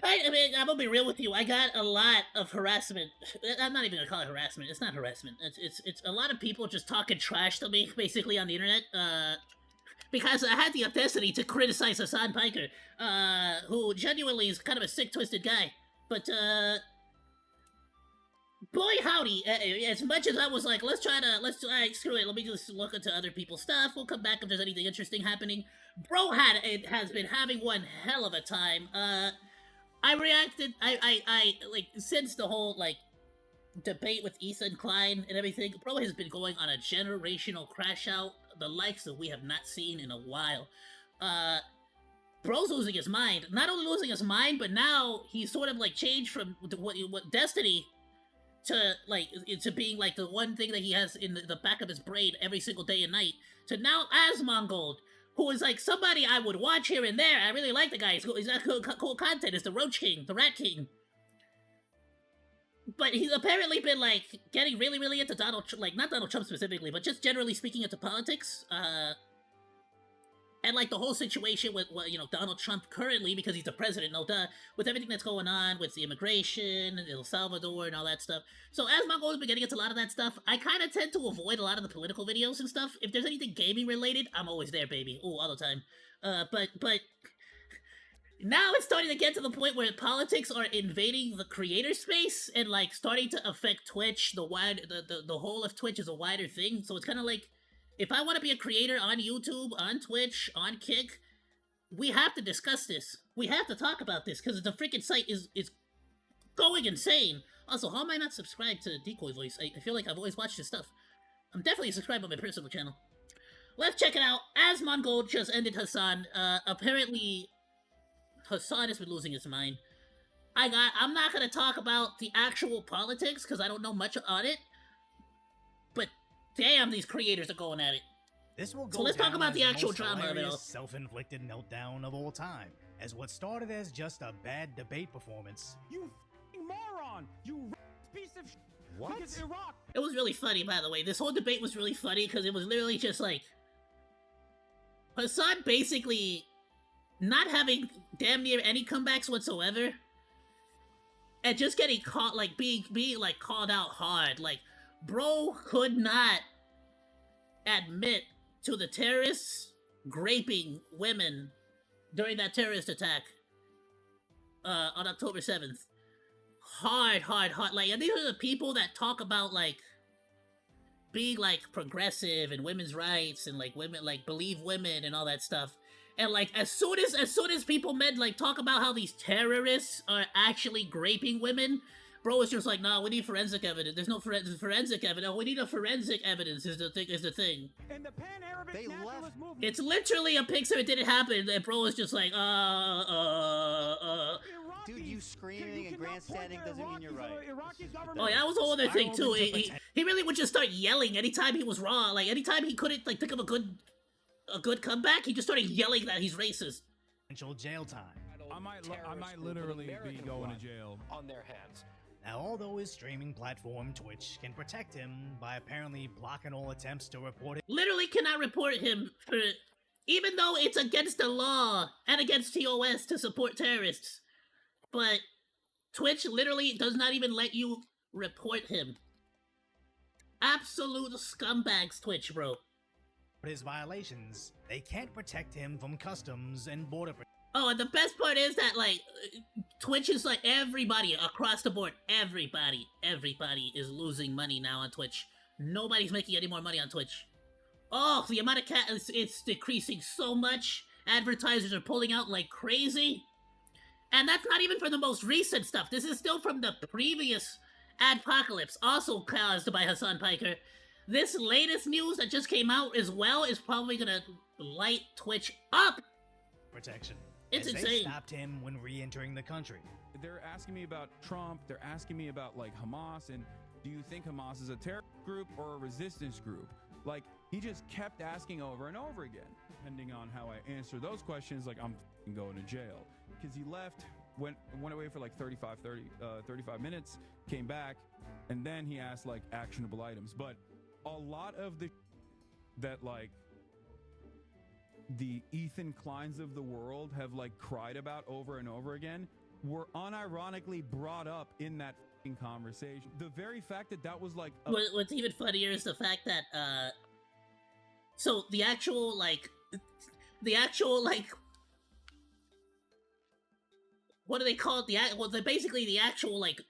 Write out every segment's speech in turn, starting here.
I mean, I'm gonna be real with you. I got a lot of harassment. I'm not even gonna call it harassment. It's not harassment. It's a lot of people just talking trash to me, basically on the internet. Because I had the audacity to criticize Hasan Piker, who genuinely is kind of a sick, twisted guy. But boy howdy, as much as I was like, screw it, let me just look into other people's stuff. We'll come back if there's anything interesting happening. Bro has been having one hell of a time. I reacted. I like since the whole like debate with Ethan Klein and everything. Bro has been going on a generational crash out, the likes that we have not seen in a while. Bro's losing his mind. Not only losing his mind, but now he's sort of like changed from what Destiny to like to being like the one thing that he has in the back of his brain every single day and night to now Asmongold, who is like somebody I would watch here and there. I really like the guy. He's got cool content. It's the Roach King, the Rat King. But he's apparently been like getting really into Donald, like not Donald Trump specifically, but just generally speaking into politics. And like the whole situation with Donald Trump currently, because he's the president, no duh, with everything that's going on with the immigration and El Salvador and all that stuff. So as Mongo's been getting into a lot of that stuff, I kind of tend to avoid a lot of the political videos and stuff. If there's anything gaming related, I'm always there, baby. Ooh, all the time. But now it's starting to get to the point where politics are invading the creator space and like starting to affect Twitch. The whole of Twitch is a wider thing, so it's kind of like, if I want to be a creator on YouTube, on Twitch, on Kick, we have to discuss this. We have to talk about this, because the freaking site is going insane. Also, how am I not subscribed to Decoy Voice? I feel like I've always watched his stuff. I'm definitely subscribed on my personal channel. Let's check it out. Asmongold just ended Hasan. Apparently, Hasan has been losing his mind. I'm not going to talk about the actual politics, because I don't know much on it. But damn, these creators are going at it. This will go so let's talk about the actual most drama of it all. Self-inflicted meltdown of all time, as what started as just a bad debate performance. You f***ing moron! You piece of What? Because Iraq. It was really funny, by the way. This whole debate was really funny because it was literally just like Hasan basically not having damn near any comebacks whatsoever, and just getting caught, like being like called out hard. Like, bro could not admit to the terrorists raping women during that terrorist attack on October 7th. Hard. Like, and these are the people that talk about like being like progressive and women's rights and like women, like believe women and all that stuff. And like as soon as people like talk about how these terrorists are actually raping women, bro is just like, nah, we need forensic evidence. There's no forensic evidence. No, we need a forensic evidence is the thing. And the Pan-Arabic nationalist movement. It's literally a picture. It didn't happen. And bro is just like, Dude, you screaming and grandstanding doesn't mean you're right. Oh yeah, that was a whole other thing too. He really would just start yelling anytime he was wrong. Like anytime he couldn't like think of a good comeback, he just started yelling that he's racist. Potential jail time. I might literally be going to jail on their hands. Now, although his streaming platform, Twitch, can protect him by apparently blocking all attempts to report it. Literally cannot report him for, even though it's against the law and against TOS to support terrorists. But Twitch literally does not even let you report him. Absolute scumbags, Twitch, bro. His violations, they can't protect him from customs and border protection. Oh, and the best part is that, like, Twitch is like everybody across the board. Everybody is losing money now on Twitch. Nobody's making any more money on Twitch. Oh, the amount of it's decreasing so much. Advertisers are pulling out like crazy. And that's not even for the most recent stuff. This is still from the previous adpocalypse, also caused by Hasan Piker. This latest news that just came out as well is probably gonna light Twitch up. Protection. It's as insane. They stopped him when re-entering the country. They're asking me about Trump. They're asking me about like Hamas, and do you think Hamas is a terror group or a resistance group? Like, he just kept asking over and over again. Depending on how I answer those questions, like I'm going to jail. Because he left, went away for like 35 minutes, came back, and then he asked like actionable items. But a lot of the that like the Ethan Kleins of the world have like cried about over and over again, were unironically brought up in that fucking conversation. The very fact that that was like a What's even funnier is the fact that so the actual like what do they call it? Well, they're basically the actual like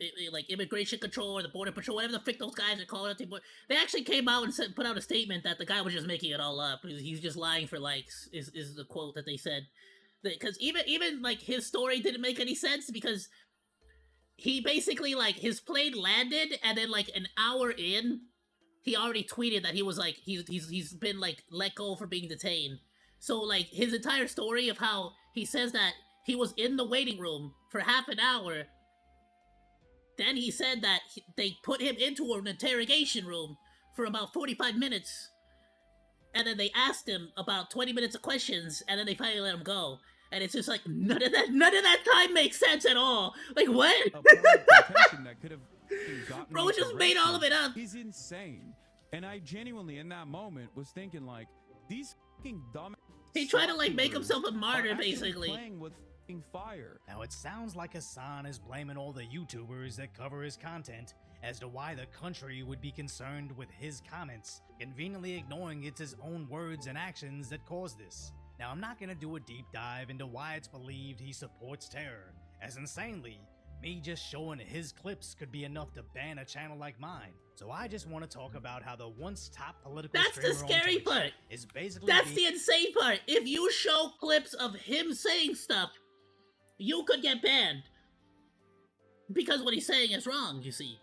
immigration control or the border patrol, whatever the frick those guys are calling it. They actually came out and put out a statement that the guy was just making it all up. He's just lying for likes. Is the quote that they said? Because even like his story didn't make any sense because he basically like his plane landed and then like an hour in, he already tweeted that he was like he's been like let go for being detained. So like his entire story of how he says that he was in the waiting room for half an hour. Then he said that they put him into an interrogation room for about 45 minutes. And then they asked him about 20 minutes of questions, and then they finally let him go. And it's just like, none of that time makes sense at all. Like, what? a point of contention that could have gotten Bro me just made all of it up. He's insane. And I genuinely, in that moment, was thinking, like, these fucking dumb. He tried to, like, make YouTubers himself a martyr, are actually basically. Playing with fucking fire. Now, it sounds like Hasan is blaming all the YouTubers that cover his content as to why the country would be concerned with his comments, conveniently ignoring it's his own words and actions that caused this. Now, I'm not gonna do a deep dive into why it's believed he supports terror, as insanely, me just showing his clips could be enough to ban a channel like mine. So I just want to talk about how the once top political That's the streamer on scary Twitch part. is basically That's the insane part. If you show clips of him saying stuff, you could get banned. Because what he's saying is wrong, you see.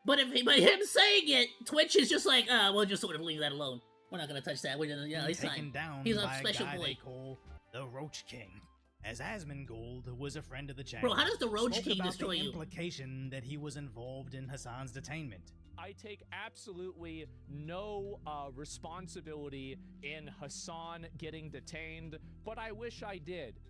But him saying it, Twitch is just like, we'll just sort of leave that alone. We're not gonna touch that. We're gonna, he's taken fine. down He's a by special a guy boy. they call the Roach King. As Asmongold was a friend of the channel. Bro, how does the Roach spoke King about destroy the you? implication that he was involved in Hasan's detainment. I take absolutely no responsibility in Hasan getting detained, but I wish I did.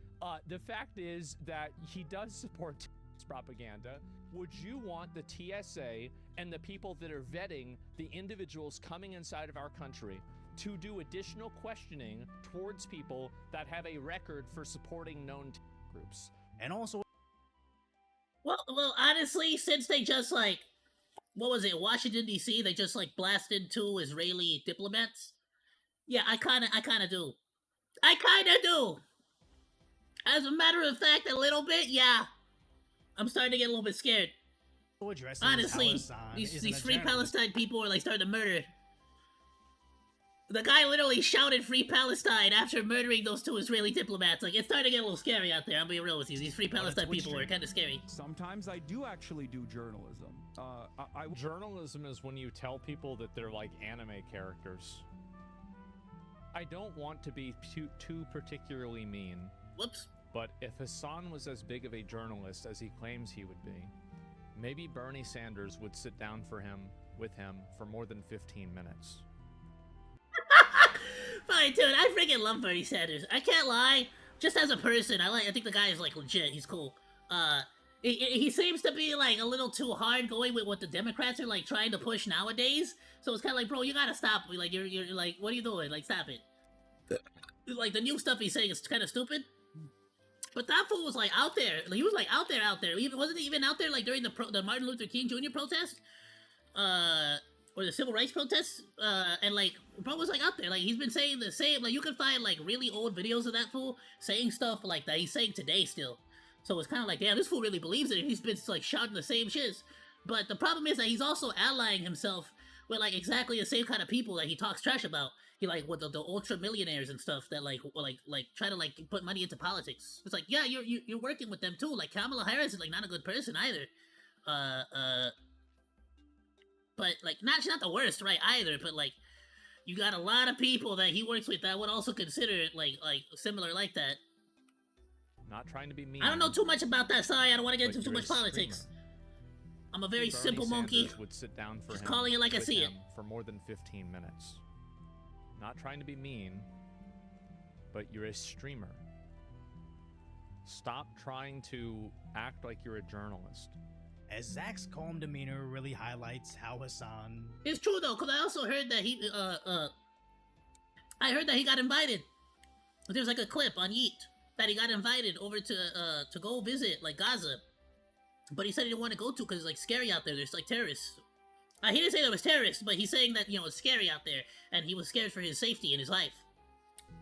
The fact is that he does support propaganda. Would you want the TSA and the people that are vetting the individuals coming inside of our country to do additional questioning towards people that have a record for supporting known groups? And also, Well, honestly, since they just like, what was it, Washington D.C. They just like blasted 2 Israeli diplomats. Yeah, I kind of do. As a matter of fact, a little bit, yeah. I'm starting to get a little bit scared. addresses Honestly, how Hasan these isn't a Free journalist. Palestine people are like starting to murder. The guy literally shouted Free Palestine after murdering those 2 Israeli diplomats. Like, it's starting to get a little scary out there, I'm being real with you. These Free Palestine Twitch people are stream. kind of scary. Sometimes I do actually do journalism. Journalism is when you tell people that they're like anime characters. I don't want to be too particularly mean, Whoops. but if Hasan was as big of a journalist as he claims he would be, maybe Bernie Sanders would sit down with him for more than 15 minutes. Fine, dude, I freaking love Bernie Sanders. I can't lie. Just as a person, I think the guy is like legit. He's cool. He seems to be like a little too hard going with what the Democrats are like trying to push nowadays. So it's kind of like, bro, you gotta stop. Like you're like, what are you doing? Like, stop it. Like the new stuff he's saying is kind of stupid. But that fool was like out there. Like, he was like out there. Wasn't he even out there like during the Martin Luther King Jr. protest? Or the civil rights protests, and like, bro was like out there, like he's been saying the same, like you can find like really old videos of that fool saying stuff like that he's saying today still. So it's kind of like, damn, this fool really believes it. He's been like shouting the same shiz. But the problem is that he's also allying himself with like exactly the same kind of people that he talks trash about. He like with the ultra millionaires and stuff that like try to like put money into politics. It's like, yeah, you're working with them too. Like Kamala Harris is like not a good person either. But, like, she's not the worst, right, either, but, like, you got a lot of people that he works with that would also consider it, like similar like that. Not trying to be mean. I don't know too much about that, sorry, I don't want to get into too you're much a politics. streamer. I'm a very Bernie simple monkey. Sanders would sit down for Just him calling it like I with see it. him for more than 15 minutes. Not trying to be mean, but you're a streamer. Stop trying to act like you're a journalist. As Zach's calm demeanor really highlights how Hasan It's true, though, because I also heard that he, I heard that he got invited. There's like a clip on Yeet that he got invited over to go visit like Gaza, but he said he didn't want to go to because it's like scary out there. There's like terrorists. He didn't say there was terrorists, but he's saying that it's scary out there, and he was scared for his safety and his life.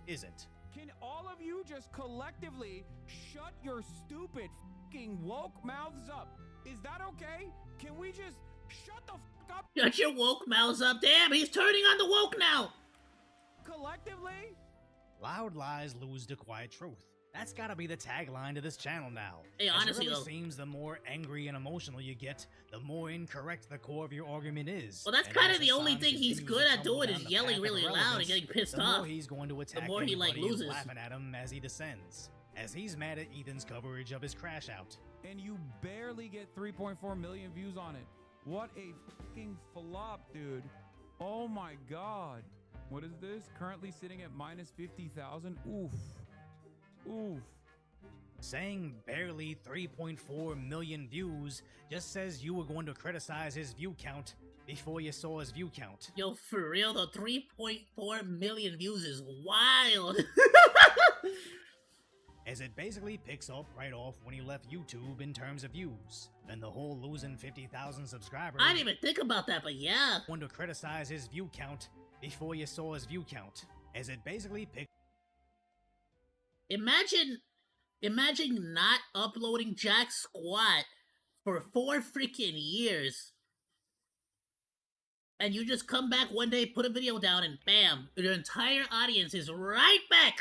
Isn't. Can all of you just collectively shut your stupid fucking woke mouths up? Is that okay? Can we just shut the fuck up? Shut your woke mouths up. Damn, he's turning on the woke now. Collectively? Loud lies lose the quiet truth. That's gotta be the tagline to this channel now. Hey, honestly, it really though, seems the more angry and emotional you get, the more incorrect the core of your argument is. Well, that's And kind as of the only Hasan thing he's continues good to at tumble doing down is the yelling path of really loud and irrelevance, getting pissed the off. more he's going to attack more he, like, anybody who's loses. laughing at him as he descends, as he's mad at Ethan's coverage of his crash out. And you barely get 3.4 million views on it. What a fucking flop, dude. Oh my god. What is this? Currently sitting at minus 50,000? Oof. Oof. Saying barely 3.4 million views just says you were going to criticize his view count before you saw his view count. Yo, for real though, 3.4 million views is wild. As it basically picks up right off when he left YouTube in terms of views. And the whole losing 50,000 subscribers. I didn't even think about that, but yeah. Want to criticize his view count before you saw his view count. As it basically picks. Imagine not uploading jack squat for 4 freaking years. And you just come back one day, put a video down, and bam, your entire audience is right back.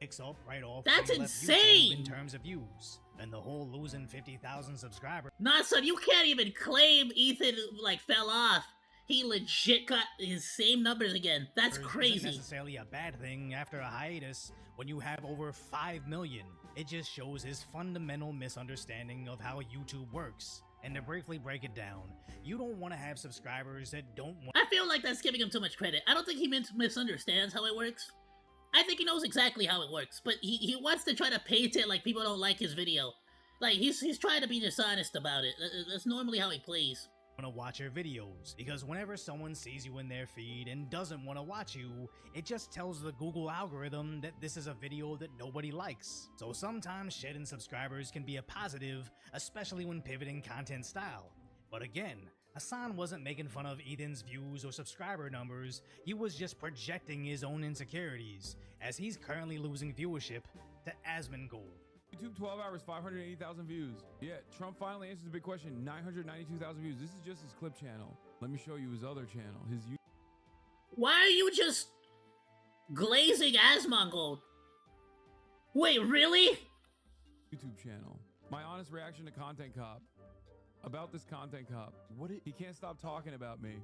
Picks up right off. That's when he left insane! YouTube in terms of views. And the whole losing 50,000 subscribers. Nah, son, you can't even claim Ethan, like, fell off. He legit got his same numbers again. That's Isn't crazy. necessarily a bad thing after a hiatus when you have over 5 million. It just shows his fundamental misunderstanding of how YouTube works. And to briefly break it down, you don't want to have subscribers that don't want. I feel like that's giving him too much credit. I don't think he misunderstands how it works. I think he knows exactly how it works, but he wants to try to paint it like people don't like his video. Like, he's trying to be dishonest about it. That's normally how he plays. Want to watch your videos, because whenever someone sees you in their feed and doesn't want to watch you, it just tells the Google algorithm that this is a video that nobody likes. So sometimes shedding subscribers can be a positive, especially when pivoting content style. But again, Hasan wasn't making fun of Ethan's views or subscriber numbers, he was just projecting his own insecurities, as he's currently losing viewership to Asmongold. YouTube 12 hours, 580,000 views. Yeah, Trump finally answers the big question, 992,000 views. This is just his clip channel. Let me show you his other channel, his YouTube. Why are you just glazing Asmongold? Wait, really? YouTube channel. My honest reaction to Content Cop. About this Content Cop. He can't stop talking about me.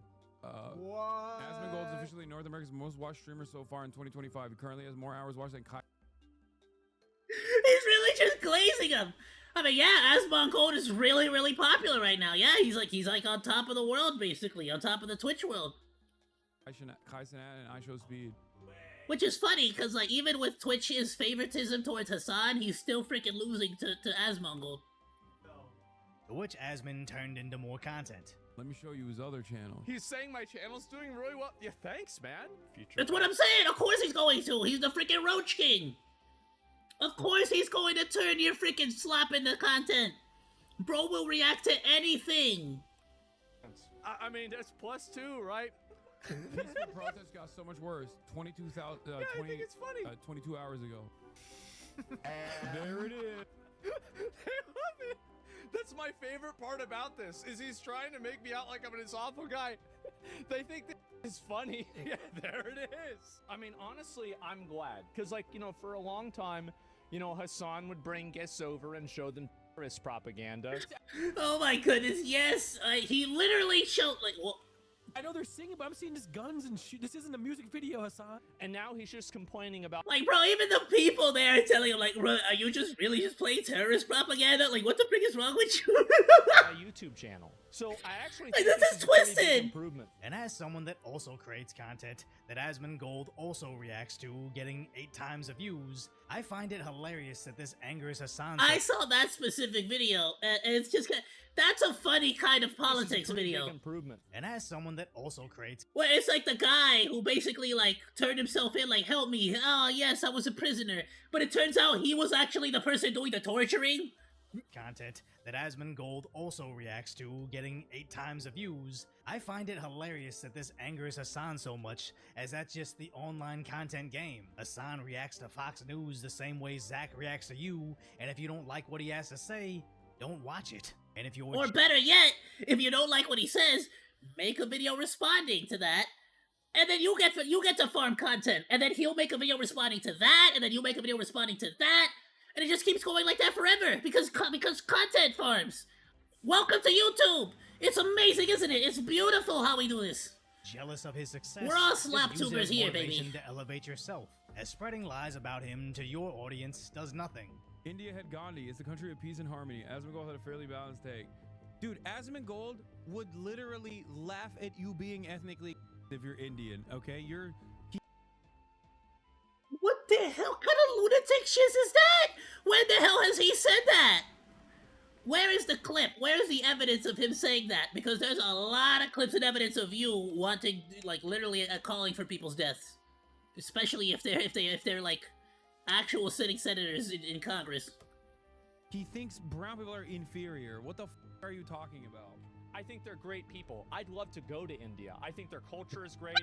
What? Asmongold is officially North America's most watched streamer so far in 2025. He currently has more hours watched than Kai. He's really just glazing him. I mean, yeah, Asmongold is really, really popular right now. Yeah, he's like on top of the world, basically, on top of the Twitch world. Kai Cenat and iShow Speed. Which is funny, because, like, even with Twitch's favoritism towards Hasan, he's still freaking losing to Asmongold. To which Asmon turned into more content. Let me show you his other channel. He's saying my channel's doing really well. Yeah, thanks, man. That's what I'm saying. Of course he's going to. He's the freaking Roach King. Of course he's going to turn your freaking slop into content. Bro will react to anything. I mean, that's +2, right? Peaceful protest got so much worse. 22,000. Yeah, I think it's funny. 22 hours ago. There it is. They love it. That's my favorite part about this, is he's trying to make me out like I'm this awful guy. They think that is funny. Yeah, there it is. I mean, honestly, I'm glad. Because, like, for a long time, Hasan would bring guests over and show them terrorist propaganda. Oh my goodness, yes. He literally showed, like, well, I know they're singing, but I'm seeing just guns and shoot. This isn't a music video, Hasan. And now he's just complaining about, like, bro, even the people there are telling him, like, bro, are you just really just playing terrorist propaganda? Like, what the frick is wrong with you? my YouTube channel. So I actually Like, think this is a pretty big twisted. improvement. And as someone that also creates content that Asmongold also reacts to, getting 8 times the views, I find it hilarious that this angers Hasan. I saw that specific video, and it's just, that's a funny kind of politics Pretty big video. improvement. And as someone that that also creates Well, it's like the guy who basically, like, turned himself in, like, help me. Oh, yes, I was a prisoner. But it turns out he was actually the person doing the torturing. content that Asmongold also reacts to, getting 8 times the views. I find it hilarious that this angers Hasan so much, as that's just the online content game. Hasan reacts to Fox News the same way Zach reacts to you, and if you don't like what he has to say, don't watch it. And if you're Or better yet, if you don't like what he says, make a video responding to that. And then you get to farm content. And then he'll make a video responding to that, and then you make a video responding to that. And it just keeps going like that forever, because content farms. Welcome to YouTube! It's amazing, isn't it? It's beautiful how we do this. jealous of his success, We're all just use it slaptubers as here, motivation baby. to elevate yourself, as spreading lies about him to your audience does nothing. India had Gandhi. It's the country of peace and harmony. Asmongold had a fairly balanced take. Dude, Asmongold would literally laugh at you being ethnically if you're Indian, okay? What the hell kind of lunatic shit is that? When the hell has he said that? Where is the clip? Where is the evidence of him saying that? Because there's a lot of clips and evidence of you wanting, like, literally calling for people's deaths, especially if they're like actual sitting senators in Congress. He thinks brown people are inferior. What the f are you talking about? I think they're great people. I'd love to go to India. I think their culture is great.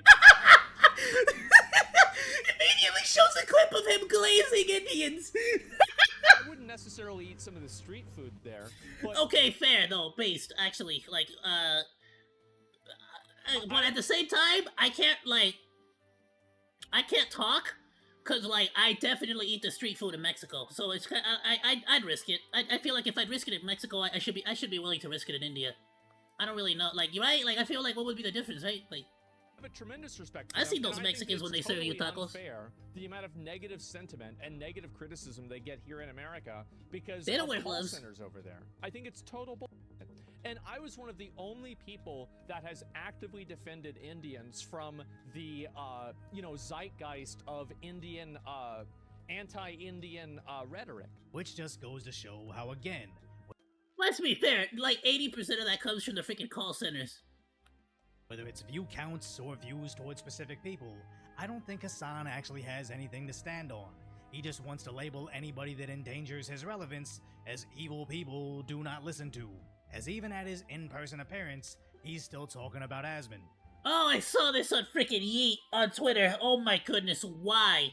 Immediately shows a clip of him glazing Indians. I wouldn't necessarily eat some of the street food there. But Okay, fair though, based actually, like, but at the same time, I can't talk, cause like I definitely eat the street food in Mexico, so it's I'd risk it. I feel like if I'd risk it in Mexico, I should be willing to risk it in India. I don't really know, like, you're right, like I feel like what would be the difference, right? Like, I have a tremendous respect for I them, see and those think Mexicans it's when they serve you totally tacos. unfair, the amount of negative sentiment and negative criticism they get here in America because They don't of wear call gloves. centers over there. I think it's total bullshit. And I was one of the only people that has actively defended Indians from the, zeitgeist of Indian, anti-Indian rhetoric. Which just goes to show how, again, let's be fair, like 80% of that comes from the freaking call centers. whether it's view counts or views towards specific people, I don't think Hasan actually has anything to stand on. He just wants to label anybody that endangers his relevance as evil people do not listen to, as even at his in-person appearance, he's still talking about Asmon. Oh, I saw this on freaking Yeet on Twitter. Oh my goodness, why?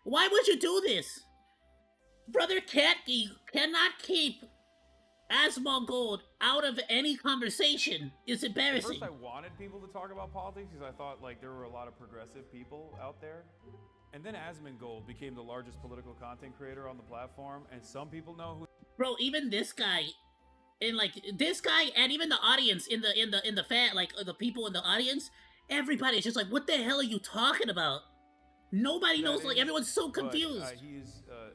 Why would you do this? Brother cannot keep Asmongold out of any conversation. It's At embarrassing. first, I wanted people to talk about politics because I thought like there were a lot of progressive people out there. And then Asmongold became the largest political content creator on the platform, and some people know who. Bro, even this guy, and like this guy, and even the audience in the fan, like the people in the audience, everybody's just like, "What the hell are you talking about?" Nobody knows. Like everyone's so confused. But, he's a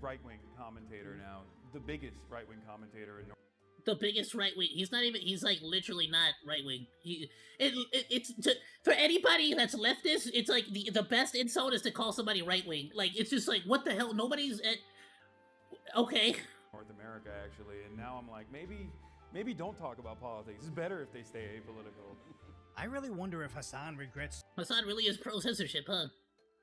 right-wing commentator now, the biggest right-wing commentator in North. The biggest right wing. He's not even. He's like literally not right wing. For anybody that's leftist, it's like the best insult is to call somebody right wing. Like it's just like what the hell. Nobody's okay. North America, actually, and now I'm like, maybe don't talk about politics. It's better if they stay apolitical. I really wonder if Hasan regrets Hasan really is pro censorship, huh?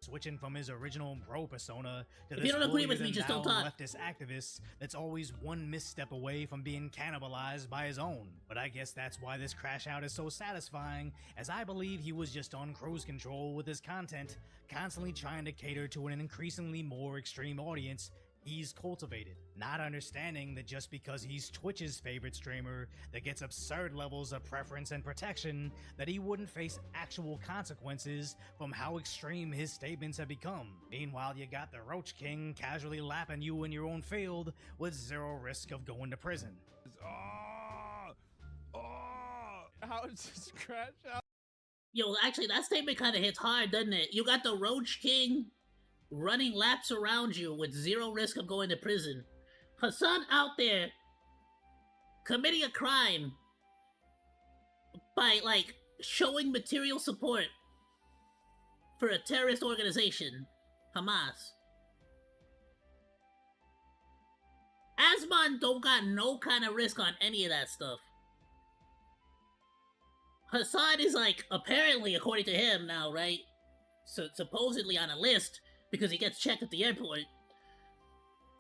switching from his original bro persona to If this you don't agree with me, holier-than-thou just don't talk. leftist activist that's always one misstep away from being cannibalized by his own. But I guess that's why this crash out is so satisfying, as I believe he was just on cruise control with his content, constantly trying to cater to an increasingly more extreme audience he's cultivated, not understanding that just because he's Twitch's favorite streamer that gets absurd levels of preference and protection, that he wouldn't face actual consequences from how extreme his statements have become. Meanwhile, you got the Roach King casually lapping you in your own field with zero risk of going to prison. How does this crash out? Yo, actually, that statement kind of hits hard, doesn't it? You got the Roach King running laps around you with zero risk of going to prison. Hasan out there committing a crime by, like, showing material support for a terrorist organization, Hamas. Asmon don't got no kind of risk on any of that stuff. Hasan is like apparently, according to him now, right? So supposedly on a list because he gets checked at the airport.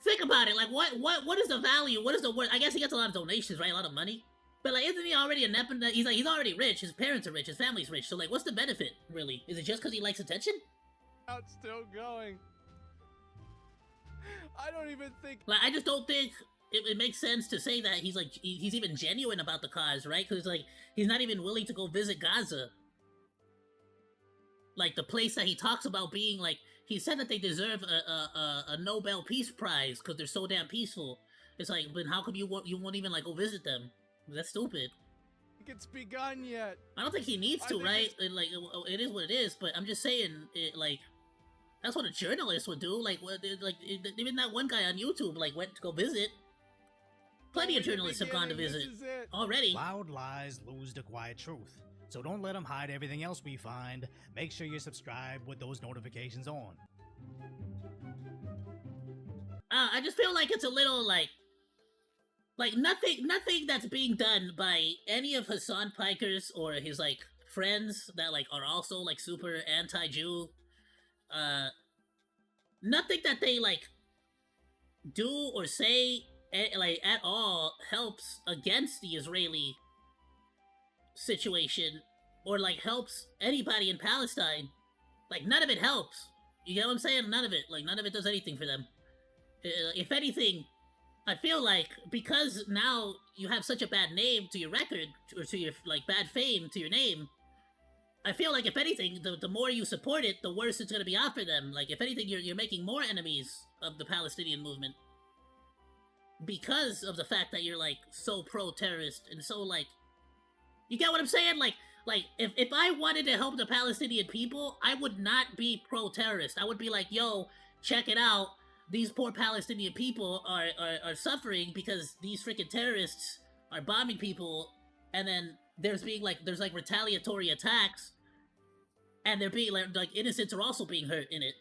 Think about it. Like, what is the value? What is the worth? I guess he gets a lot of donations, right? A lot of money. But like, isn't he already a Nepin? He's already rich. His parents are rich. His family's rich. So like, what's the benefit really? Is it just because he likes attention? It's still going. I don't even think. Like, I just don't think it makes sense to say that he's like he's even genuine about the cause, right? Because like he's not even willing to go visit Gaza. Like the place that he talks about being like, he said that they deserve a Nobel Peace Prize because they're so damn peaceful. It's like, but how come you won't even like go visit them? That's stupid. It's begun yet. I don't think he needs to, right? It is what it is. But I'm just saying, like, that's what a journalist would do. Like, even that one guy on YouTube like went to go visit. Plenty of journalists have gone to visit already. Loud lies lose the quiet truth. So don't let them hide everything else we find. Make sure you're subscribed with those notifications on. I just feel like it's a little like nothing that's being done by any of Hasan Piker's or his like friends that like are also like super anti-Jew. Nothing that they like do or say like at all helps against the Israeli situation or like helps anybody in Palestine. Like none of it helps. You get what I'm saying? None of it. Like none of it does anything for them. If anything, I feel like because now you have such a bad name to your record, or to your like bad fame to your name, I feel like if anything, the more you support it, the worse it's gonna be out for them. Like if anything, you're making more enemies of the Palestinian movement because of the fact that you're like so pro-terrorist and so like, you get what I'm saying? Like if I wanted to help the Palestinian people, I would not be pro-terrorist. I would be like, yo, check it out. These poor Palestinian people are suffering because these freaking terrorists are bombing people, and then there's like retaliatory attacks, and they're being like innocents are also being hurt in it,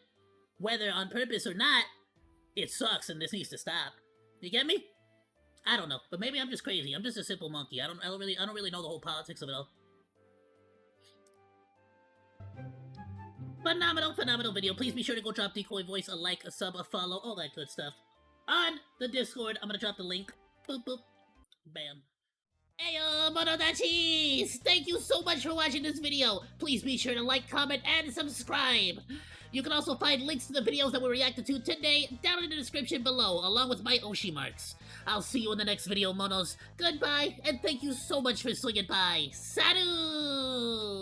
whether on purpose or not. It sucks, and this needs to stop. You get me? I don't know, but maybe I'm just crazy. I'm just a simple monkey. I don't really know the whole politics of it all. Phenomenal video. Please be sure to go drop Decoy voice a like, a sub, a follow, all that good stuff. On the Discord, I'm gonna drop the link. Boop, boop. Bam. Ayoo, Monodachis! Thank you so much for watching this video. Please be sure to like, comment, and subscribe. You can also find links to the videos that we reacted to today down in the description below, along with my Oshi marks. I'll see you in the next video, Monos. Goodbye, and thank you so much for swinging by. Salut!